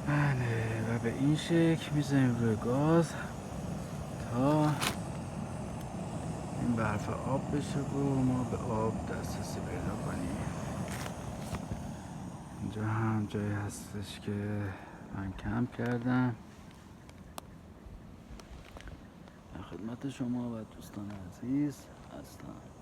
بله و به این شکل میزنیم روی گاز تا این برف آب بشه و ما به آب دسترسی پیدا کنیم. اینجا هم جایی هستش که من کمپ کردم. در خدمت شما و دوستان عزیز هستم.